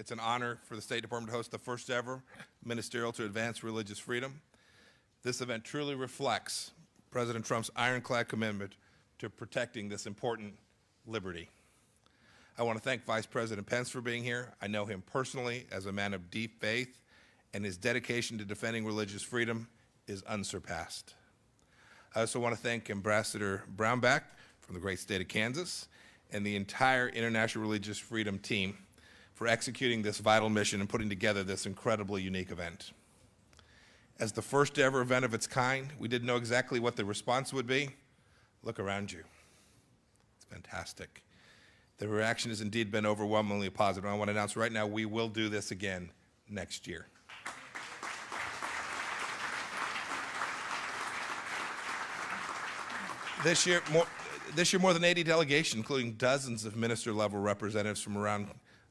It's an honor for the State Department to host the first ever ministerial to advance religious freedom. This event truly reflects President Trump's ironclad commitment to protecting this important liberty. I want to thank Vice President Pence for being here. I know him personally as a man of deep faith, and his dedication to defending religious freedom is unsurpassed. I also want to thank Ambassador Brownback from the great state of Kansas and the entire International Religious Freedom team for executing this vital mission and putting together this incredibly unique event. As the first ever event of its kind, we didn't know exactly what the response would be. Look around you. It's fantastic. The reaction has indeed been overwhelmingly positive. I want to announce right now we will do this again next year. This year, more than 80 delegations, including dozens of minister-level representatives from around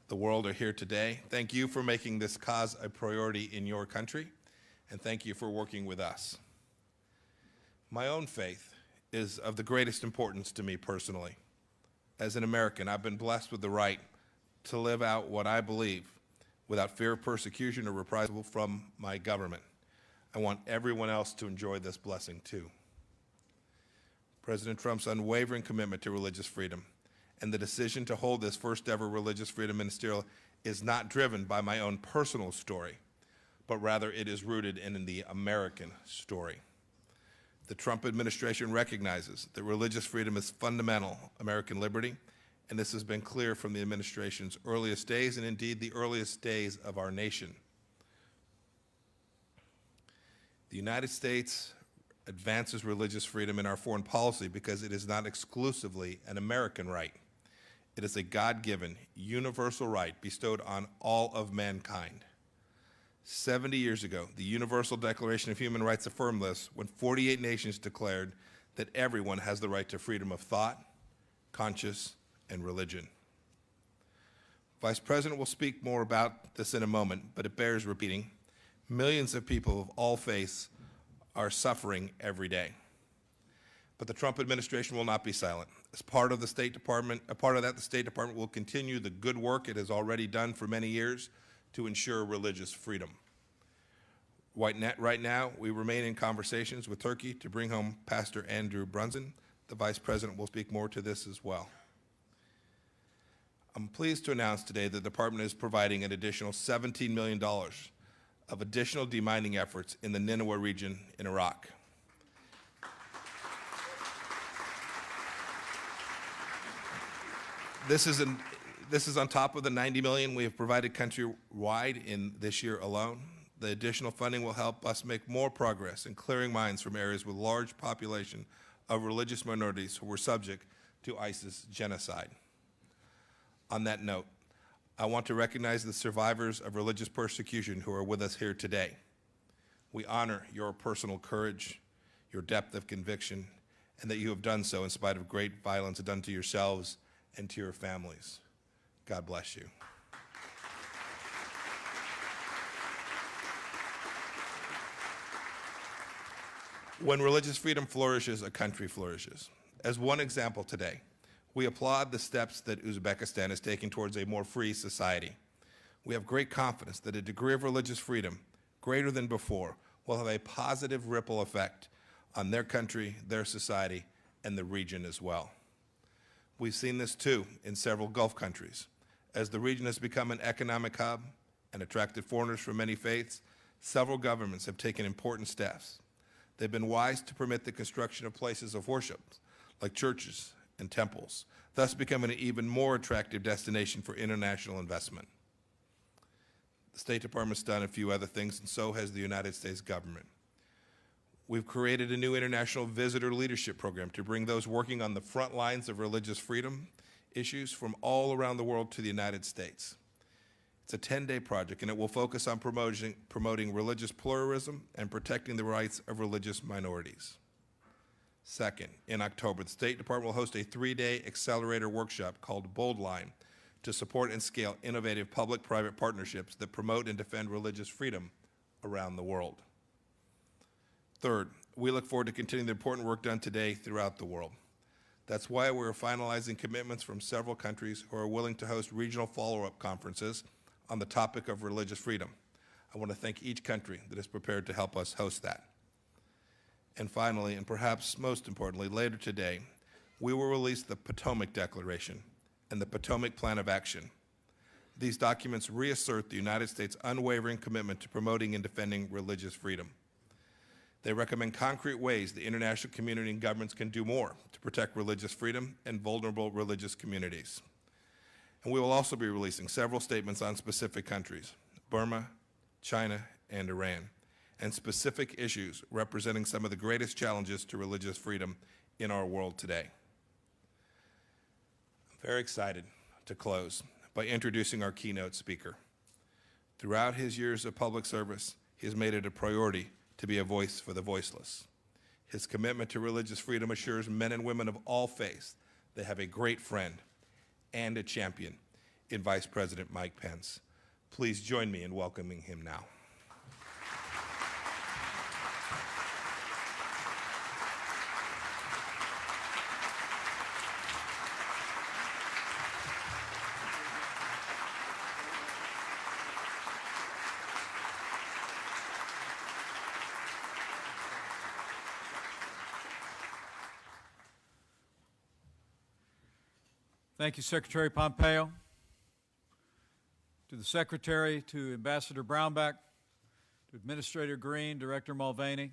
the world, are here today. Thank you for making this cause a priority in your country, and thank you for working with us. My own faith is of the greatest importance to me personally. As an American, I've been blessed with the right to live out what I believe without fear of persecution or reprisal from my government. I want everyone else to enjoy this blessing too. President Trump's unwavering commitment to religious freedom and the decision to hold this first ever religious freedom ministerial is not driven by my own personal story, but rather it is rooted in the American story. The Trump administration recognizes that religious freedom is fundamental American liberty, and this has been clear from the administration's earliest days and indeed the earliest days of our nation. The United States advances religious freedom in our foreign policy because it is not exclusively an American right. It is a God-given, universal right bestowed on all of mankind. 70 years ago, the Universal Declaration of Human Rights affirmed this when 48 nations declared that everyone has the right to freedom of thought, conscience, and religion. Vice President will speak more about this in a moment, but it bears repeating. Millions of people of all faiths are suffering every day. But the Trump administration will not be silent. As part of the State Department, the State Department will continue the good work it has already done for many years to ensure religious freedom. Right now, we remain in conversations with Turkey to bring home Pastor Andrew Brunson. The Vice President will speak more to this as well. I'm pleased to announce today that the Department is providing an additional $17 million of additional demining efforts in the Nineveh region in Iraq. This is on top of the $90 million we have provided countrywide in this year alone. The additional funding will help us make more progress in clearing minds from areas with large population of religious minorities who were subject to ISIS genocide. On that note, I want to recognize the survivors of religious persecution who are with us here today. We honor your personal courage, your depth of conviction, and that you have done so in spite of great violence done to yourselves and to your families. God bless you. When religious freedom flourishes, a country flourishes. As one example today, we applaud the steps that Uzbekistan is taking towards a more free society. We have great confidence that a degree of religious freedom, greater than before, will have a positive ripple effect on their country, their society, and the region as well. We've seen this too in several Gulf countries. As the region has become an economic hub and attracted foreigners from many faiths, several governments have taken important steps. They've been wise to permit the construction of places of worship, like churches and temples, thus becoming an even more attractive destination for international investment. The State Department's done a few other things, and so has the United States government. We've created a new international visitor leadership program to bring those working on the front lines of religious freedom issues from all around the world to the United States. It's a 10-day project, and it will focus on promoting religious pluralism and protecting the rights of religious minorities. Second, in October, the State Department will host a 3-day accelerator workshop called Bold Line to support and scale innovative public-private partnerships that promote and defend religious freedom around the world. Third, we look forward to continuing the important work done today throughout the world. That's why we're finalizing commitments from several countries who are willing to host regional follow-up conferences on the topic of religious freedom. I want to thank each country that is prepared to help us host that. And finally, and perhaps most importantly, later today, we will release the Potomac Declaration and the Potomac Plan of Action. These documents reassert the United States' unwavering commitment to promoting and defending religious freedom. They recommend concrete ways the international community and governments can do more to protect religious freedom and vulnerable religious communities. And we will also be releasing several statements on specific countries, Burma, China, and Iran, and specific issues representing some of the greatest challenges to religious freedom in our world today. I'm very excited to close by introducing our keynote speaker. Throughout his years of public service, he has made it a priority to be a voice for the voiceless. His commitment to religious freedom assures men and women of all faiths they have a great friend and a champion in Vice President Mike Pence. Please join me in welcoming him now. Thank you, Secretary Pompeo. To the Secretary, to Ambassador Brownback, to Administrator Green, Director Mulvaney,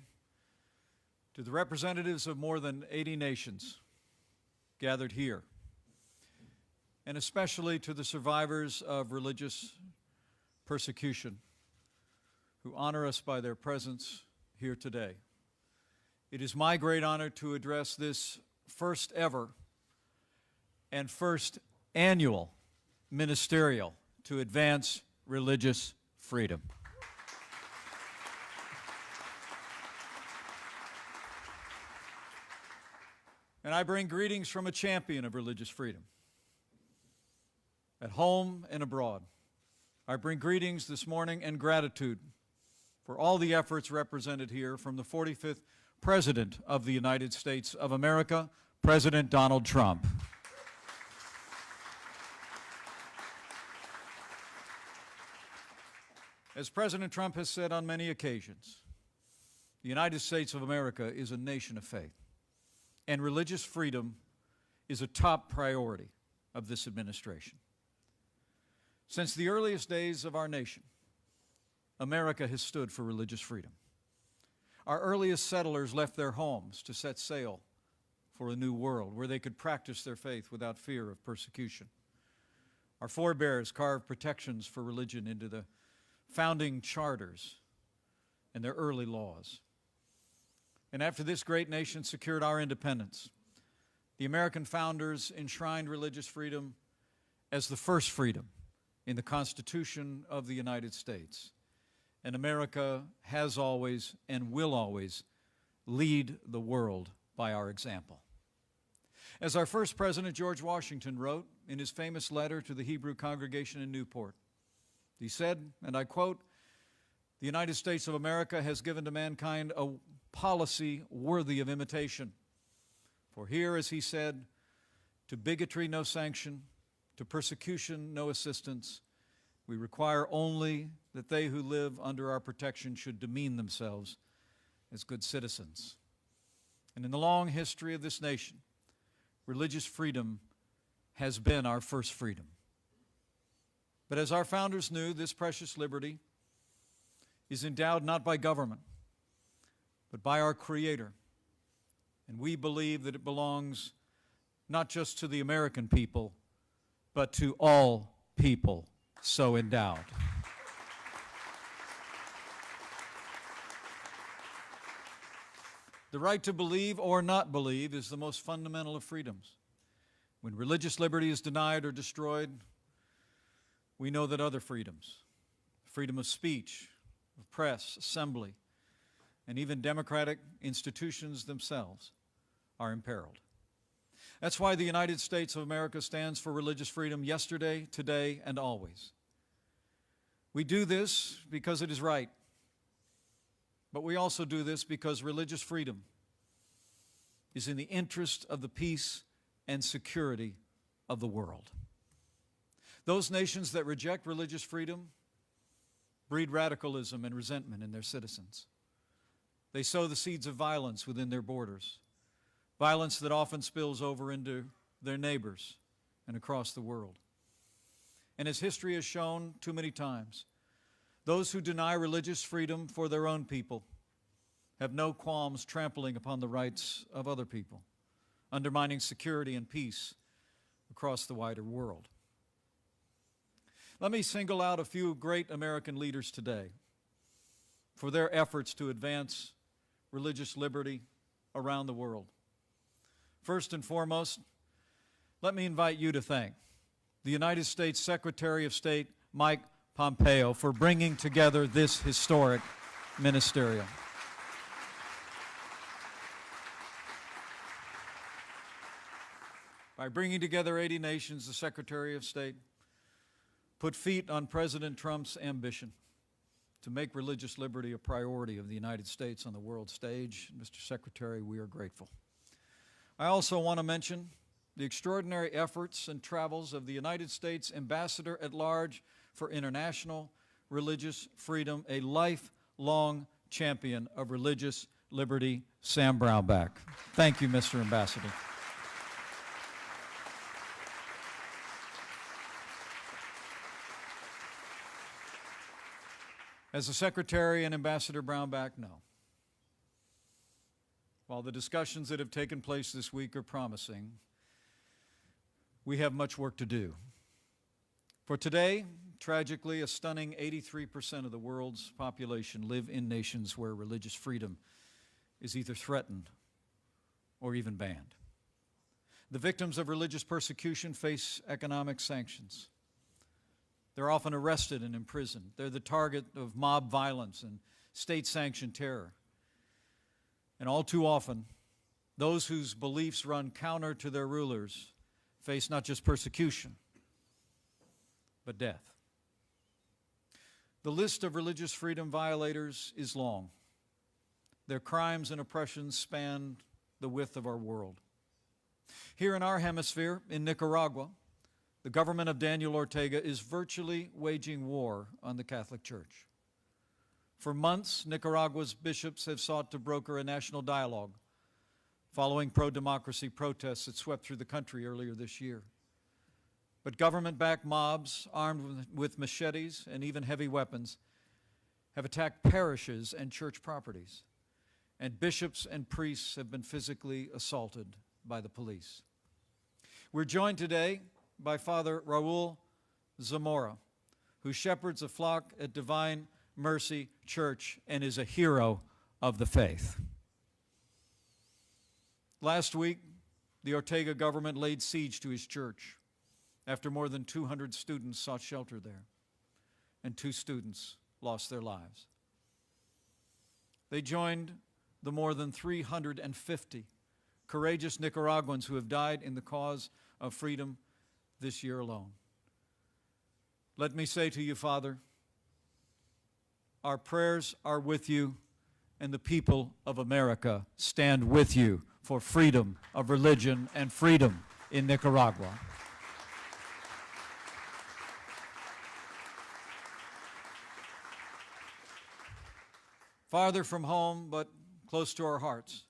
to the representatives of more than 80 nations gathered here, and especially to the survivors of religious persecution who honor us by their presence here today. It is my great honor to address this first ever and first annual ministerial to advance religious freedom. And I bring greetings from a champion of religious freedom. At home and abroad, I bring greetings this morning and gratitude for all the efforts represented here from the 45th President of the United States of America, President Donald Trump. As President Trump has said on many occasions, the United States of America is a nation of faith, and religious freedom is a top priority of this administration. Since the earliest days of our nation, America has stood for religious freedom. Our earliest settlers left their homes to set sail for a new world where they could practice their faith without fear of persecution. Our forebears carved protections for religion into the founding charters and their early laws. And after this great nation secured our independence, the American founders enshrined religious freedom as the first freedom in the Constitution of the United States. And America has always and will always lead the world by our example. As our first president, George Washington, wrote in his famous letter to the Hebrew congregation in Newport, he said, and I quote, "The United States of America has given to mankind a policy worthy of imitation. For here, as he said, to bigotry no sanction, to persecution no assistance. We require only that they who live under our protection should demean themselves as good citizens." And in the long history of this nation, religious freedom has been our first freedom. But as our founders knew, this precious liberty is endowed not by government, but by our Creator. And we believe that it belongs not just to the American people, but to all people so endowed. The right to believe or not believe is the most fundamental of freedoms. When religious liberty is denied or destroyed, we know that other freedoms, freedom of speech, of press, assembly, and even democratic institutions themselves are imperiled. That's why the United States of America stands for religious freedom yesterday, today, and always. We do this because it is right, but we also do this because religious freedom is in the interest of the peace and security of the world. Those nations that reject religious freedom breed radicalism and resentment in their citizens. They sow the seeds of violence within their borders, violence that often spills over into their neighbors and across the world. And as history has shown too many times, those who deny religious freedom for their own people have no qualms trampling upon the rights of other people, undermining security and peace across the wider world. Let me single out a few great American leaders today for their efforts to advance religious liberty around the world. First and foremost, let me invite you to thank the United States Secretary of State, Mike Pompeo, for bringing together this historic ministerial. By bringing together 80 nations, the Secretary of State put feet on President Trump's ambition to make religious liberty a priority of the United States on the world stage. Mr. Secretary, we are grateful. I also want to mention the extraordinary efforts and travels of the United States Ambassador at Large for International Religious Freedom, a lifelong champion of religious liberty, Sam Brownback. Thank you, Mr. Ambassador. As the Secretary and Ambassador Brownback know, while the discussions that have taken place this week are promising, we have much work to do. For today, tragically, a stunning 83% of the world's population live in nations where religious freedom is either threatened or even banned. The victims of religious persecution face economic sanctions. They're often arrested and imprisoned. They're the target of mob violence and state-sanctioned terror. And all too often, those whose beliefs run counter to their rulers face not just persecution, but death. The list of religious freedom violators is long. Their crimes and oppressions span the width of our world. Here in our hemisphere, in Nicaragua, the government of Daniel Ortega is virtually waging war on the Catholic Church. For months, Nicaragua's bishops have sought to broker a national dialogue following pro-democracy protests that swept through the country earlier this year. But government-backed mobs armed with machetes and even heavy weapons have attacked parishes and church properties, and bishops and priests have been physically assaulted by the police. We're joined today by Father Raul Zamora, who shepherds a flock at Divine Mercy Church and is a hero of the faith. Last week, the Ortega government laid siege to his church after more than 200 students sought shelter there, and 2 students lost their lives. They joined the more than 350 courageous Nicaraguans who have died in the cause of freedom this year alone. Let me say to you, Father, our prayers are with you, and the people of America stand with you for freedom of religion and freedom in Nicaragua. Farther from home, but close to our hearts,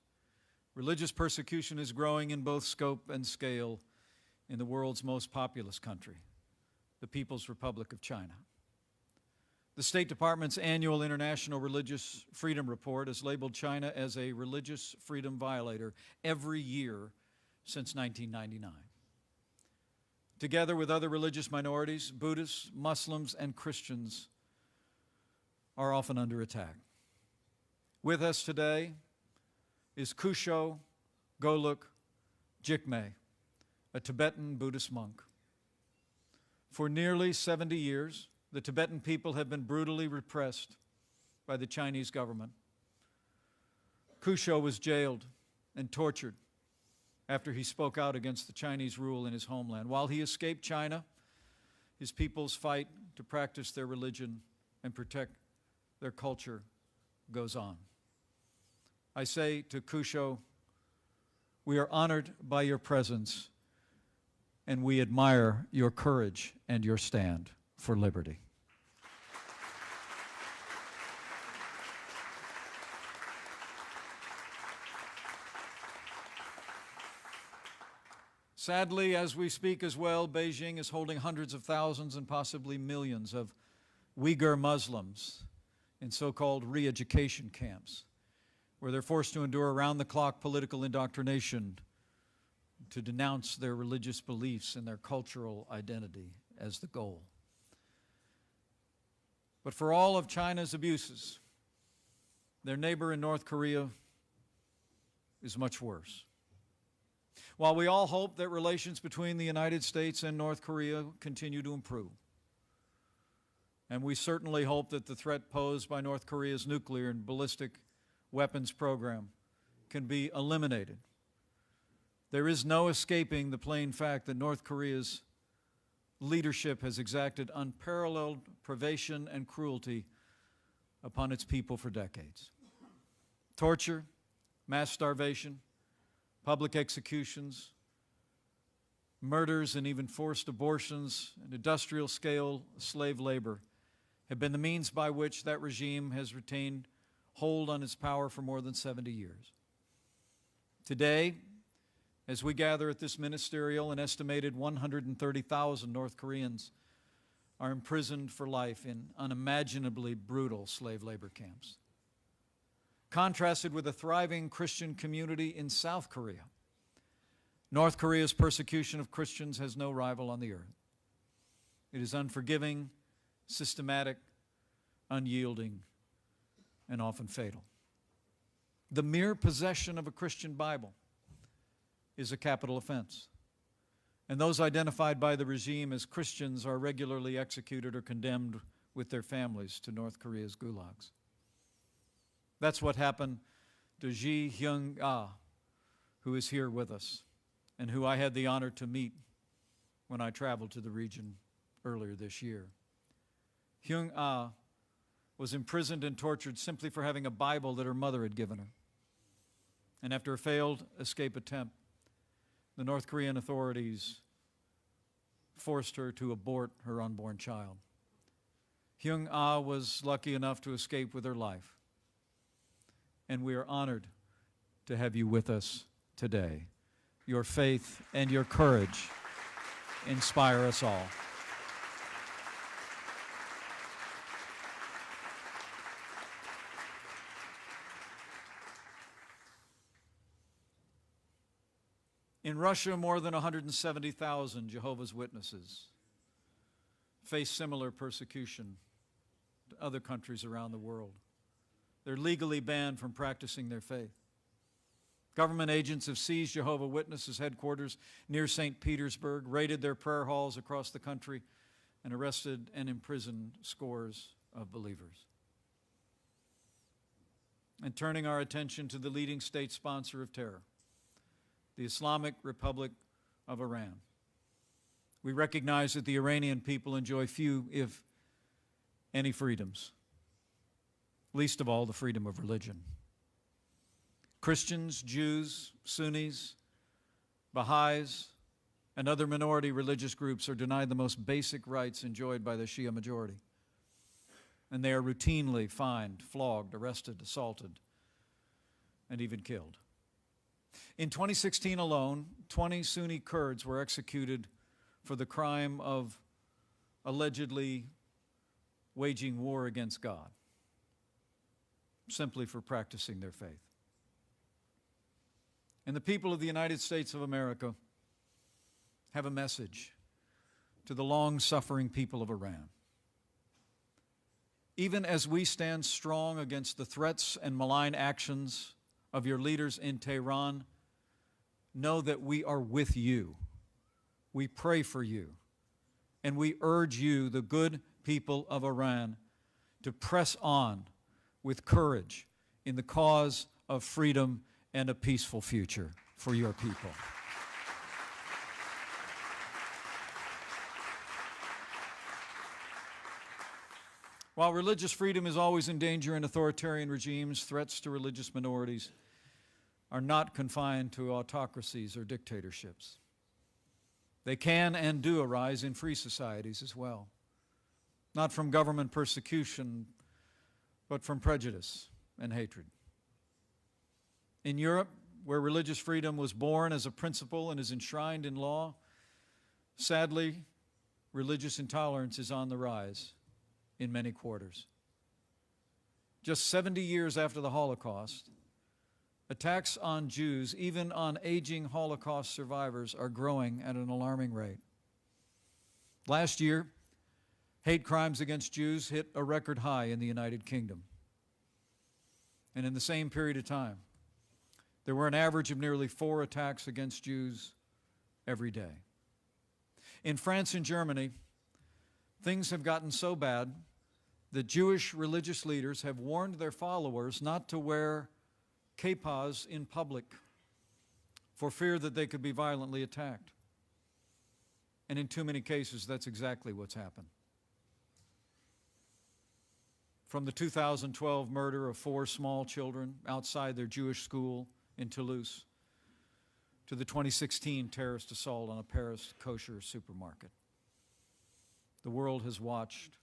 religious persecution is growing in both scope and scale in the world's most populous country, the People's Republic of China. The State Department's annual International Religious Freedom Report has labeled China as a religious freedom violator every year since 1999. Together with other religious minorities, Buddhists, Muslims, and Christians are often under attack. With us today is Kusho Goluk Jikme, a Tibetan Buddhist monk. For nearly 70 years, the Tibetan people have been brutally repressed by the Chinese government. Kusho was jailed and tortured after he spoke out against the Chinese rule in his homeland. While he escaped China, his people's fight to practice their religion and protect their culture goes on. I say to Kusho, we are honored by your presence and we admire your courage and your stand for liberty. Sadly, as we speak as well, Beijing is holding hundreds of thousands and possibly millions of Uyghur Muslims in so-called re-education camps, where they're forced to endure around-the-clock political indoctrination to denounce their religious beliefs and their cultural identity as the goal. But for all of China's abuses, their neighbor in North Korea is much worse. While we all hope that relations between the United States and North Korea continue to improve, and we certainly hope that the threat posed by North Korea's nuclear and ballistic weapons program can be eliminated, there is no escaping the plain fact that North Korea's leadership has exacted unparalleled privation and cruelty upon its people for decades. Torture, mass starvation, public executions, murders, and even forced abortions, and industrial-scale slave labor have been the means by which that regime has retained hold on its power for more than 70 years. Today, as we gather at this ministerial, an estimated 130,000 North Koreans are imprisoned for life in unimaginably brutal slave labor camps. Contrasted with a thriving Christian community in South Korea, North Korea's persecution of Christians has no rival on the earth. It is unforgiving, systematic, unyielding, and often fatal. The mere possession of a Christian Bible is a capital offense, and those identified by the regime as Christians are regularly executed or condemned with their families to North Korea's gulags. That's what happened to Ji Hyung-ah, who is here with us, and who I had the honor to meet when I traveled to the region earlier this year. Hyung-ah was imprisoned and tortured simply for having a Bible that her mother had given her. And after a failed escape attempt, the North Korean authorities forced her to abort her unborn child. Hyung-ah was lucky enough to escape with her life. And we are honored to have you with us today. Your faith and your courage inspire us all. In Russia, more than 170,000 Jehovah's Witnesses face similar persecution to other countries around the world. They're legally banned from practicing their faith. Government agents have seized Jehovah's Witnesses headquarters near St. Petersburg, raided their prayer halls across the country, and arrested and imprisoned scores of believers. And turning our attention to the leading state sponsor of terror, the Islamic Republic of Iran. We recognize that the Iranian people enjoy few, if any, freedoms, least of all the freedom of religion. Christians, Jews, Sunnis, Baha'is, and other minority religious groups are denied the most basic rights enjoyed by the Shia majority. And they are routinely fined, flogged, arrested, assaulted, and even killed. In 2016 alone, 20 Sunni Kurds were executed for the crime of allegedly waging war against God, simply for practicing their faith. And the people of the United States of America have a message to the long-suffering people of Iran. Even as we stand strong against the threats and malign actions of your leaders in Tehran, know that we are with you. We pray for you. And we urge you, the good people of Iran, to press on with courage in the cause of freedom and a peaceful future for your people. While religious freedom is always in danger in authoritarian regimes, threats to religious minorities are not confined to autocracies or dictatorships. They can and do arise in free societies as well, not from government persecution, but from prejudice and hatred. In Europe, where religious freedom was born as a principle and is enshrined in law, sadly, religious intolerance is on the rise in many quarters. Just 70 years after the Holocaust, attacks on Jews, even on aging Holocaust survivors, are growing at an alarming rate. Last year, hate crimes against Jews hit a record high in the United Kingdom. And in the same period of time, there were an average of nearly 4 attacks against Jews every day. In France and Germany, things have gotten so bad that Jewish religious leaders have warned their followers not to wear kippas in public for fear that they could be violently attacked. And in too many cases, that's exactly what's happened. From the 2012 murder of 4 small children outside their Jewish school in Toulouse to the 2016 terrorist assault on a Paris kosher supermarket, the world has watched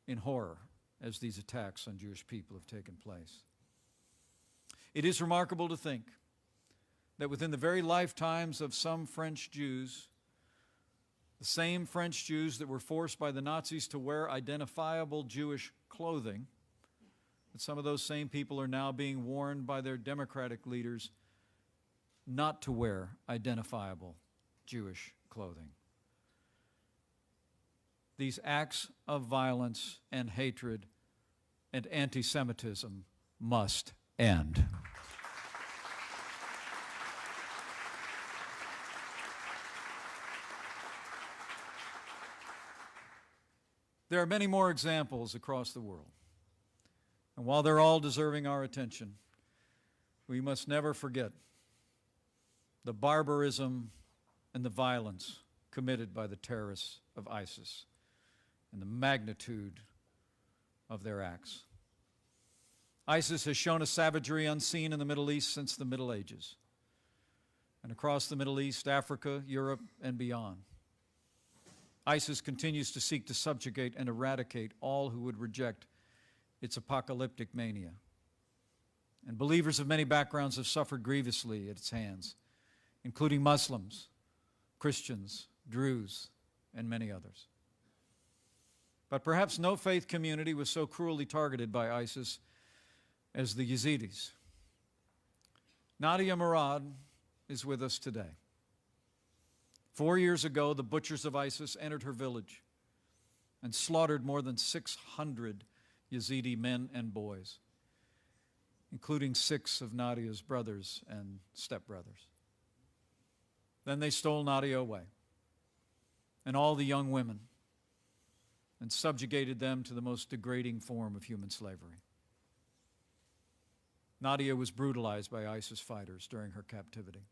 in horror as these attacks on Jewish people have taken place. It is remarkable to think that within the very lifetimes of some French Jews, the same French Jews that were forced by the Nazis to wear identifiable Jewish clothing, that some of those same people are now being warned by their democratic leaders not to wear identifiable Jewish clothing. These acts of violence and hatred and anti-Semitism must end. There are many more examples across the world. And while they're all deserving our attention, we must never forget the barbarism and the violence committed by the terrorists of ISIS and the magnitude of their acts. ISIS has shown a savagery unseen in the Middle East since the Middle Ages, and across the Middle East, Africa, Europe, and beyond. ISIS continues to seek to subjugate and eradicate all who would reject its apocalyptic mania. And believers of many backgrounds have suffered grievously at its hands, including Muslims, Christians, Druze, and many others. But perhaps no faith community was so cruelly targeted by ISIS as the Yazidis. Nadia Murad is with us today. 4 years ago, the butchers of ISIS entered her village and slaughtered more than 600 Yazidi men and boys, including 6 of Nadia's brothers and stepbrothers. Then they stole Nadia away and all the young women and subjugated them to the most degrading form of human slavery. Nadia was brutalized by ISIS fighters during her captivity.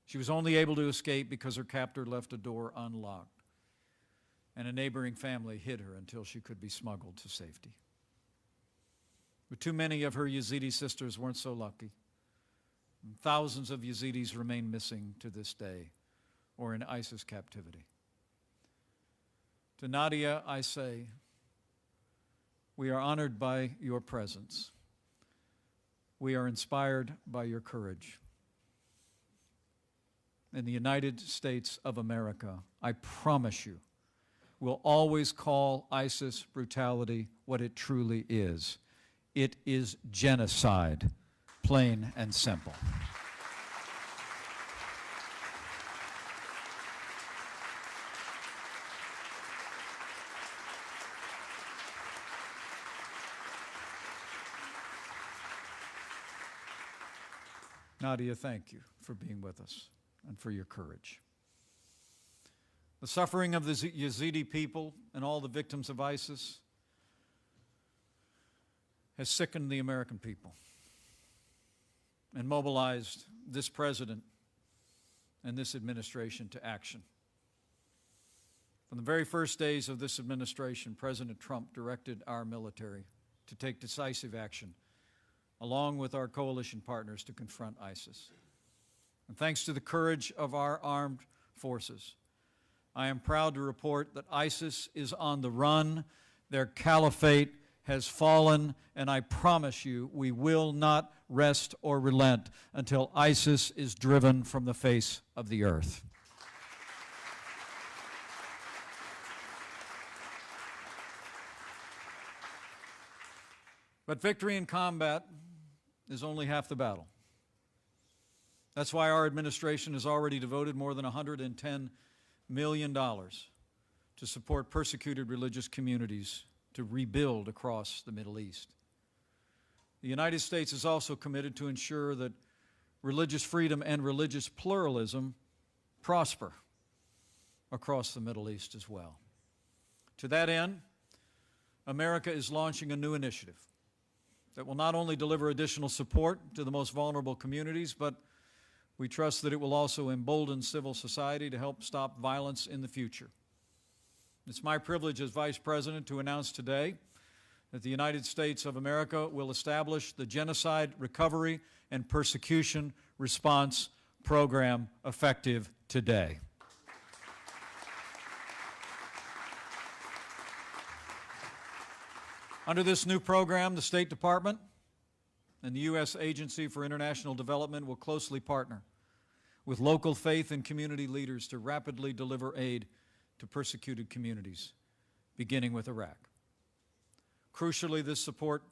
She was only able to escape because her captor left a door unlocked, and a neighboring family hid her until she could be smuggled to safety. But too many of her Yazidi sisters weren't so lucky. And thousands of Yazidis remain missing to this day or in ISIS captivity. To Nadia, I say, we are honored by your presence. We are inspired by your courage. In the United States of America, I promise you, will always call ISIS brutality what it truly is. It is genocide, plain and simple. Nadia, thank you for being with us and for your courage. The suffering of the Yazidi people and all the victims of ISIS has sickened the American people and mobilized this president and this administration to action. From the very first days of this administration, President Trump directed our military to take decisive action along with our coalition partners to confront ISIS. And thanks to the courage of our armed forces, I am proud to report that ISIS is on the run, their caliphate has fallen, and I promise you we will not rest or relent until ISIS is driven from the face of the earth. But victory in combat is only half the battle. That's why our administration has already devoted more than $110 million to support persecuted religious communities to rebuild across the Middle East. The United States is also committed to ensure that religious freedom and religious pluralism prosper across the Middle East as well. To that end, America is launching a new initiative that will not only deliver additional support to the most vulnerable communities, but we trust that it will also embolden civil society to help stop violence in the future. It's my privilege as Vice President to announce today that the United States of America will establish the Genocide Recovery and Persecution Response Program effective today. Under this new program, the State Department and the U.S. Agency for International Development will closely partner with local faith and community leaders to rapidly deliver aid to persecuted communities, beginning with Iraq. Crucially, this support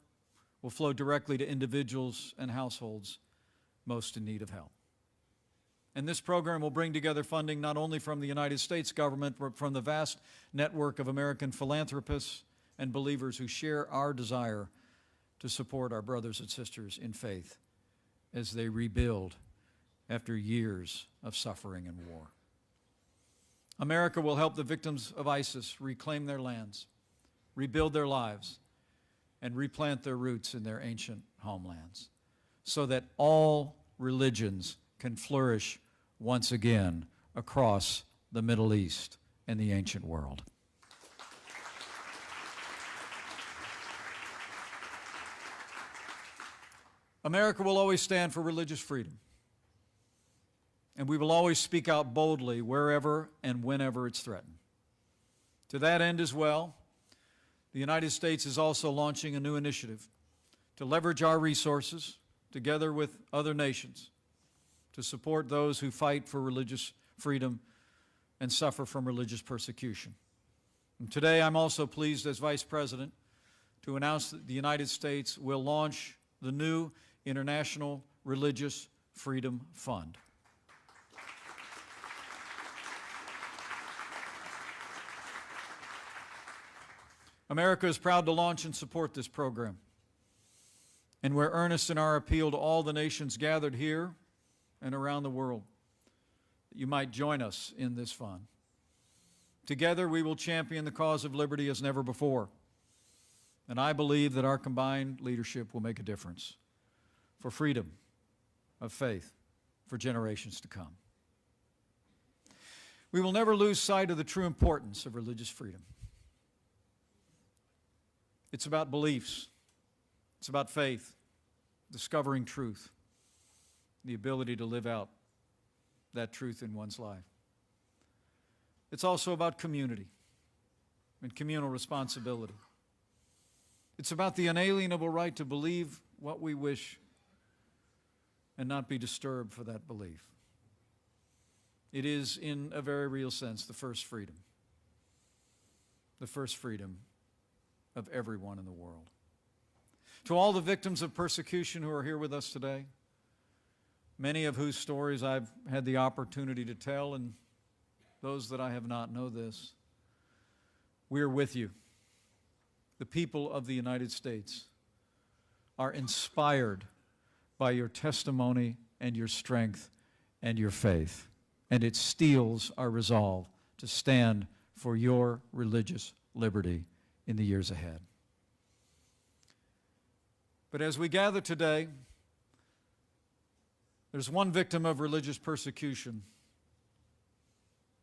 will flow directly to individuals and households most in need of help. And this program will bring together funding not only from the United States government, but from the vast network of American philanthropists and believers who share our desire to support our brothers and sisters in faith as they rebuild after years of suffering and war. America will help the victims of ISIS reclaim their lands, rebuild their lives, and replant their roots in their ancient homelands so that all religions can flourish once again across the Middle East and the ancient world. America will always stand for religious freedom, and we will always speak out boldly wherever and whenever it's threatened. To that end as well, the United States is also launching a new initiative to leverage our resources together with other nations to support those who fight for religious freedom and suffer from religious persecution. And today I'm also pleased as Vice President to announce that the United States will launch the new International Religious Freedom Fund. America is proud to launch and support this program, and we're earnest in our appeal to all the nations gathered here and around the world that you might join us in this fund. Together we will champion the cause of liberty as never before, and I believe that our combined leadership will make a difference for freedom of faith for generations to come. We will never lose sight of the true importance of religious freedom. It's about beliefs. It's about faith, discovering truth, the ability to live out that truth in one's life. It's also about community and communal responsibility. It's about the inalienable right to believe what we wish and not be disturbed for that belief. It is, in a very real sense, the first freedom of everyone in the world. To all the victims of persecution who are here with us today, many of whose stories I've had the opportunity to tell, and those that I have not know this, we are with you. The people of the United States are inspired by your testimony and your strength and your faith, and it steels our resolve to stand for your religious liberty in the years ahead. But as we gather today, there's one victim of religious persecution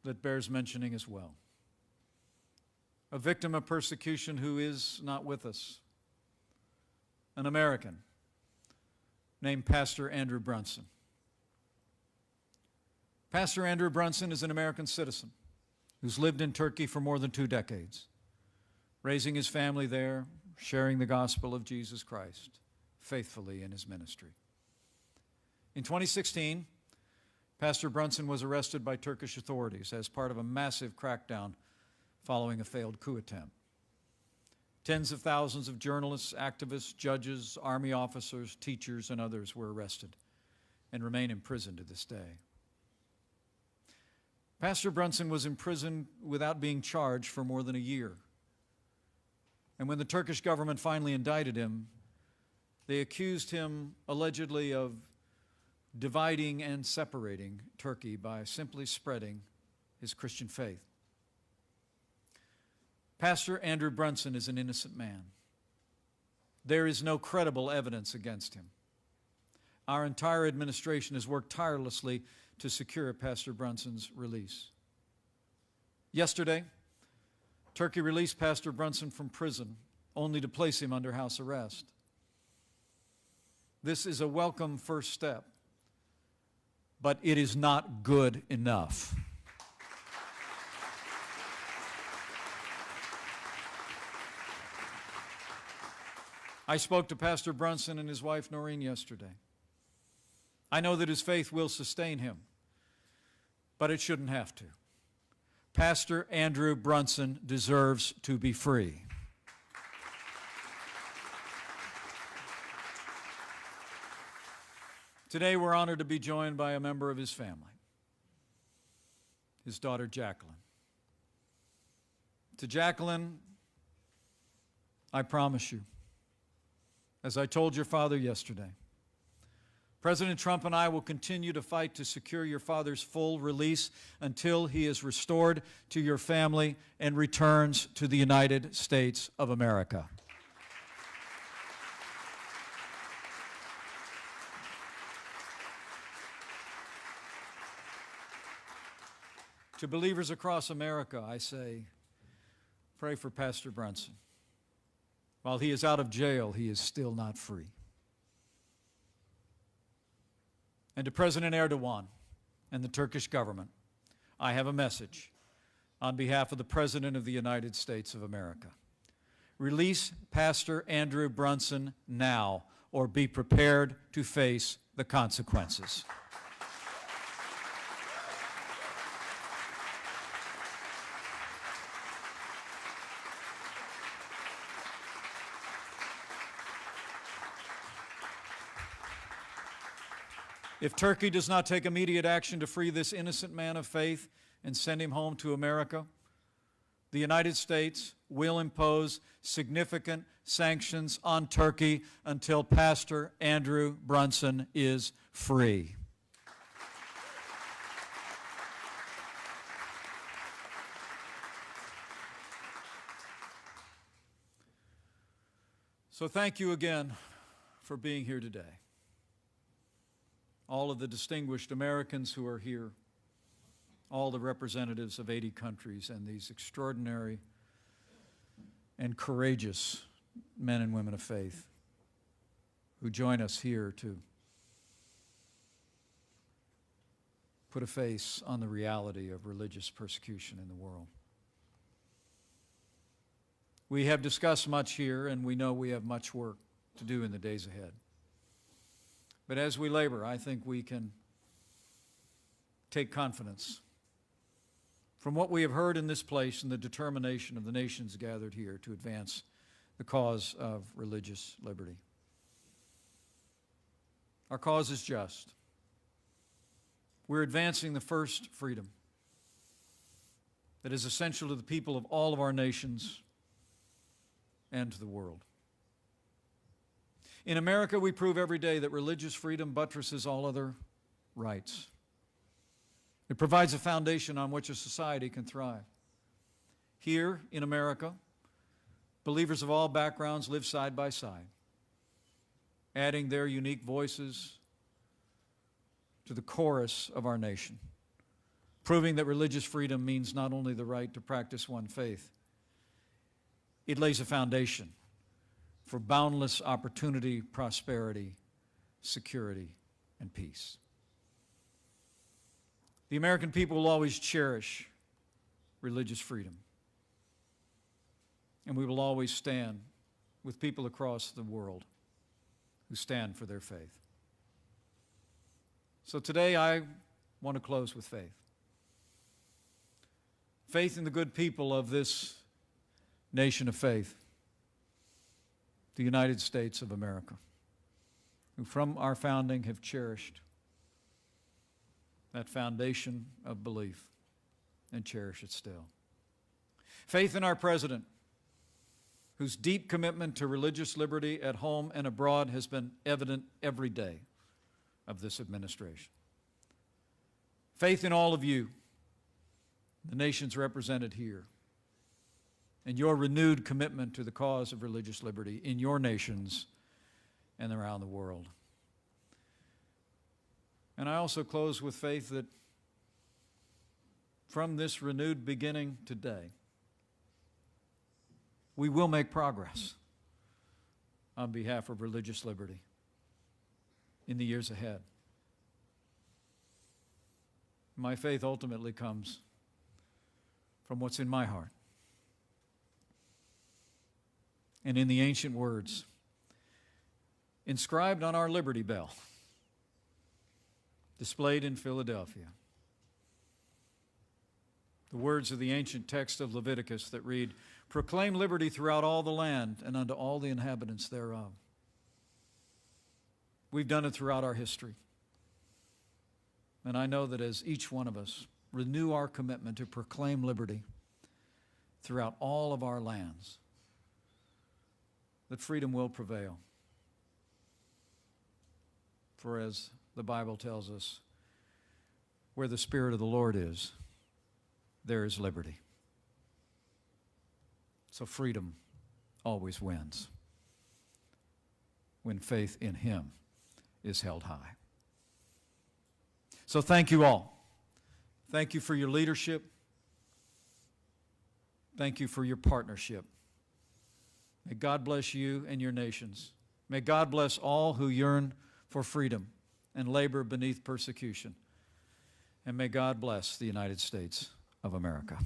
that bears mentioning as well. A victim of persecution who is not with us, an American named Pastor Andrew Brunson. Pastor Andrew Brunson is an American citizen who's lived in Turkey for more than 2 decades, raising his family there, sharing the gospel of Jesus Christ faithfully in his ministry. In 2016, Pastor Brunson was arrested by Turkish authorities as part of a massive crackdown following a failed coup attempt. Tens of thousands of journalists, activists, judges, army officers, teachers, and others were arrested and remain imprisoned to this day. Pastor Brunson was imprisoned without being charged for more than a year. And when the Turkish government finally indicted him, they accused him allegedly of dividing and separating Turkey by simply spreading his Christian faith. Pastor Andrew Brunson is an innocent man. There is no credible evidence against him. Our entire administration has worked tirelessly to secure Pastor Brunson's release. Yesterday, Turkey released Pastor Brunson from prison, only to place him under house arrest. This is a welcome first step, but it is not good enough. I spoke to Pastor Brunson and his wife Noreen yesterday. I know that his faith will sustain him, but it shouldn't have to. Pastor Andrew Brunson deserves to be free. Today we're honored to be joined by a member of his family, his daughter Jacqueline. To Jacqueline, I promise you, as I told your father yesterday, President Trump and I will continue to fight to secure your father's full release until he is restored to your family and returns to the United States of America. To believers across America, I say, pray for Pastor Brunson. While he is out of jail, he is still not free. And to President Erdogan and the Turkish government, I have a message on behalf of the President of the United States of America. Release Pastor Andrew Brunson now, or be prepared to face the consequences. If Turkey does not take immediate action to free this innocent man of faith and send him home to America, the United States will impose significant sanctions on Turkey until Pastor Andrew Brunson is free. So thank you again for being here today. All of the distinguished Americans who are here, all the representatives of 80 countries, and these extraordinary and courageous men and women of faith who join us here to put a face on the reality of religious persecution in the world. We have discussed much here, and we know we have much work to do in the days ahead. But as we labor, I think we can take confidence from what we have heard in this place and the determination of the nations gathered here to advance the cause of religious liberty. Our cause is just. We're advancing the first freedom that is essential to the people of all of our nations and to the world. In America, we prove every day that religious freedom buttresses all other rights. It provides a foundation on which a society can thrive. Here in America, believers of all backgrounds live side by side, adding their unique voices to the chorus of our nation, proving that religious freedom means not only the right to practice one faith, it lays a foundation for boundless opportunity, prosperity, security, and peace. The American people will always cherish religious freedom. And we will always stand with people across the world who stand for their faith. So today I want to close with faith. Faith in the good people of this nation of faith, the United States of America, who from our founding have cherished that foundation of belief and cherish it still. Faith in our president, whose deep commitment to religious liberty at home and abroad has been evident every day of this administration. Faith in all of you, the nations represented here, and your renewed commitment to the cause of religious liberty in your nations and around the world. And I also close with faith that from this renewed beginning today, we will make progress on behalf of religious liberty in the years ahead. My faith ultimately comes from what's in my heart and in the ancient words inscribed on our Liberty Bell, displayed in Philadelphia. The words of the ancient text of Leviticus that read, "Proclaim liberty throughout all the land and unto all the inhabitants thereof." We've done it throughout our history. And I know that as each one of us renew our commitment to proclaim liberty throughout all of our lands, that freedom will prevail. For as the Bible tells us, where the Spirit of the Lord is, there is liberty. So freedom always wins when faith in Him is held high. So thank you all. Thank you for your leadership. Thank you for your partnership. May God bless you and your nations. May God bless all who yearn for freedom and labor beneath persecution. And may God bless the United States of America.